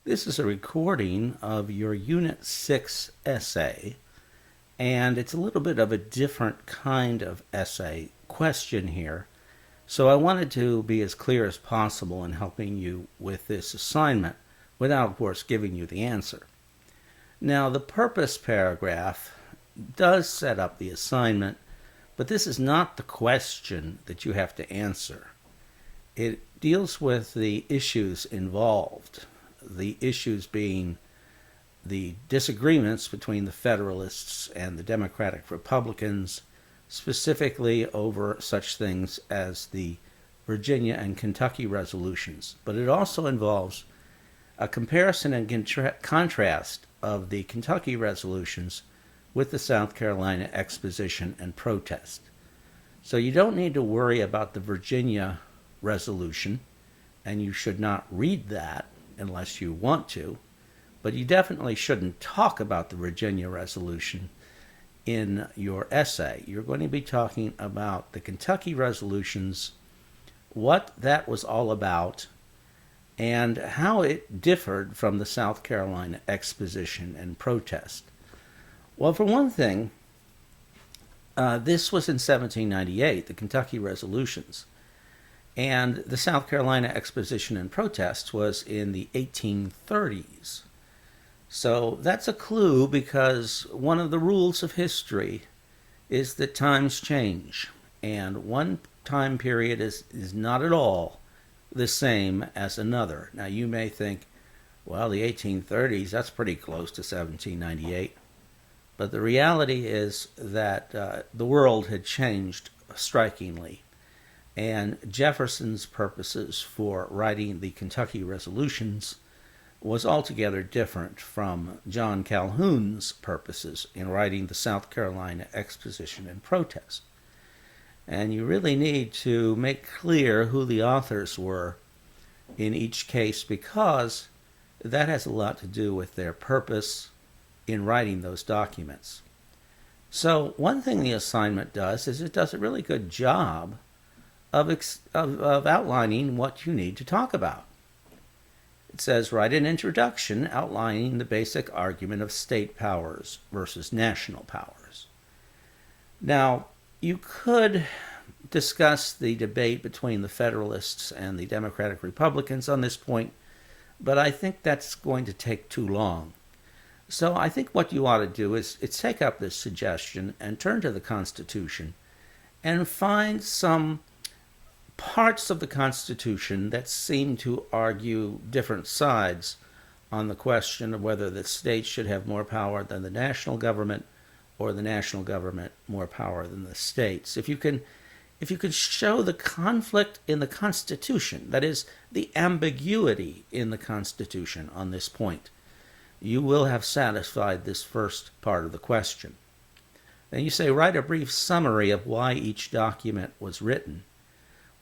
This is a recording of your Unit 6 essay, and it's a little bit of a different kind of essay question here. So I wanted to be as clear as possible in helping you with this assignment without, of course, giving you the answer. Now, the purpose paragraph does set up the assignment, but this is not the question that you have to answer. It deals with the issues involved, the issues being the disagreements between the Federalists and the Democratic Republicans, specifically over such things as the Virginia and Kentucky resolutions. But it also involves a comparison and contrast of the Kentucky resolutions with the South Carolina exposition and protest. So you don't need to worry about the Virginia resolution, and you should not read that unless you want to, but you definitely shouldn't talk about the Virginia resolution in your essay. You're going to be talking about the Kentucky resolutions, what that was all about, and how it differed from the South Carolina exposition and protest. Well, for one thing, this was in 1798, the Kentucky resolutions. And the South Carolina exposition and protest was in the 1830s. So that's a clue, because one of the rules of history is that times change. And one time period is not at all the same as another. Now, you may think, well, the 1830s, that's pretty close to 1798. But the reality is that the world had changed strikingly. And Jefferson's purposes for writing the Kentucky resolutions was altogether different from John Calhoun's purposes in writing the South Carolina exposition and protest. And you really need to make clear who the authors were in each case, because that has a lot to do with their purpose in writing those documents. So one thing the assignment does is it does a really good job of outlining what you need to talk about. It says, write an introduction outlining the basic argument of state powers versus national powers. Now, you could discuss the debate between the Federalists and the Democratic Republicans on this point, but I think that's going to take too long. So I think what you ought to do is take up this suggestion and turn to the Constitution and find some parts of the Constitution that seem to argue different sides on the question of whether the states should have more power than the national government, or the national government more power than the states. If you can show the conflict in the Constitution, that is, the ambiguity in the Constitution on this point, you will have satisfied this first part of the question. Then you say, write a brief summary of why each document was written.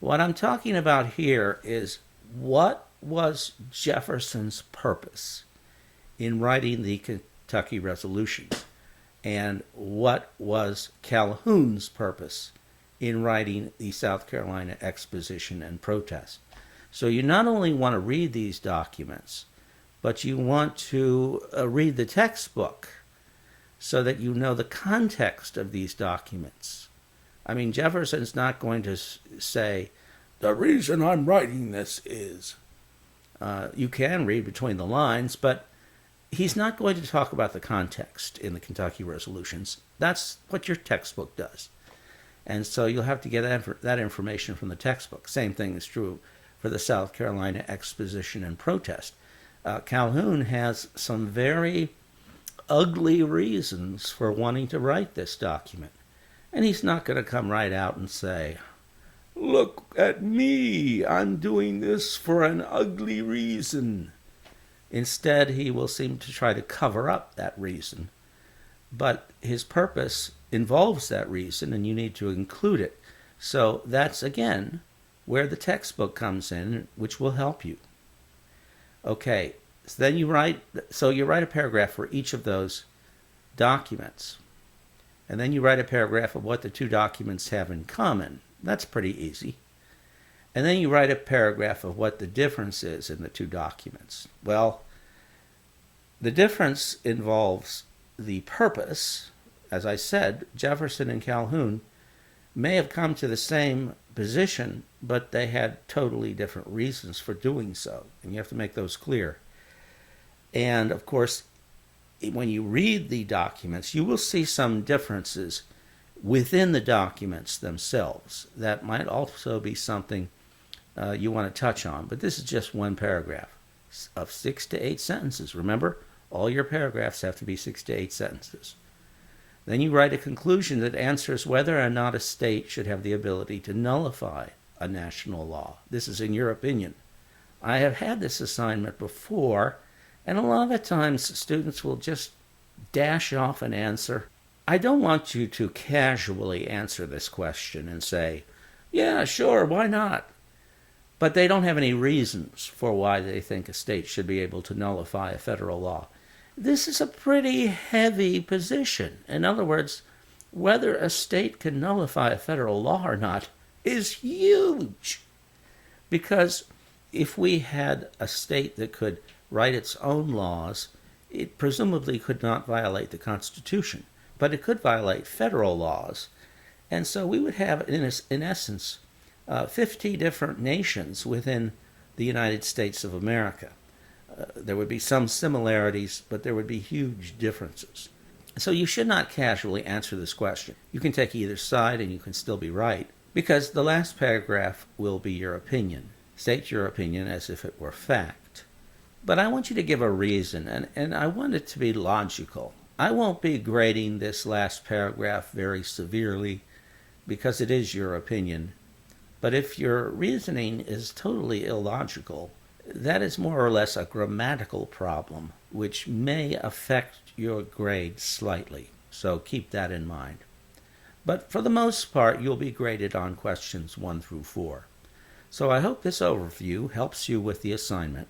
What I'm talking about here is, what was Jefferson's purpose in writing the Kentucky resolutions, and what was Calhoun's purpose in writing the South Carolina exposition and protest. So you not only want to read these documents, but you want to read the textbook so that you know the context of these documents. I mean, Jefferson's not going to say, the reason I'm writing this is. You can read between the lines, but he's not going to talk about the context in the Kentucky resolutions. That's what your textbook does. And so you'll have to get that information from the textbook. Same thing is true for the South Carolina exposition and protest. Calhoun has some very ugly reasons for wanting to write this document. And he's not going to come right out and say, look at me, I'm doing this for an ugly reason. Instead, he will seem to try to cover up that reason. But his purpose involves that reason, and you need to include it. So that's, again, where the textbook comes in, which will help you. Okay, so then you write a paragraph for each of those documents. And then you write a paragraph of what the two documents have in common. That's pretty easy. And then you write a paragraph of what the difference is in the two documents. Well, The difference involves the purpose. As I said, Jefferson and Calhoun may have come to the same position, but they had totally different reasons for doing so, and you have to make those clear. And of course, when you read the documents, you will see some differences within the documents themselves. That might also be something you want to touch on, but this is just one paragraph of 6 to 8 sentences. Remember, all your paragraphs have to be 6 to 8 sentences. Then you write a conclusion that answers whether or not a state should have the ability to nullify a national law. This is in your opinion. I have had this assignment before, and a lot of times students will just dash off an answer. I don't want you to casually answer this question and say, yeah, sure, why not? But they don't have any reasons for why they think a state should be able to nullify a federal law. This is a pretty heavy position. In other words, whether a state can nullify a federal law or not is huge. Because if we had a state that could write its own laws, it presumably could not violate the Constitution, but it could violate federal laws. And so we would have, in essence, 50 different nations within the United States of America. There would be some similarities, but there would be huge differences. So you should not casually answer this question. You can take either side and you can still be right, because the last paragraph will be your opinion. State your opinion as if it were fact. But I want you to give a reason, and I want it to be logical. I won't be grading this last paragraph very severely because it is your opinion. But if your reasoning is totally illogical, that is more or less a grammatical problem, which may affect your grade slightly. So keep that in mind. But for the most part, you'll be graded on questions 1 through 4. So I hope this overview helps you with the assignment.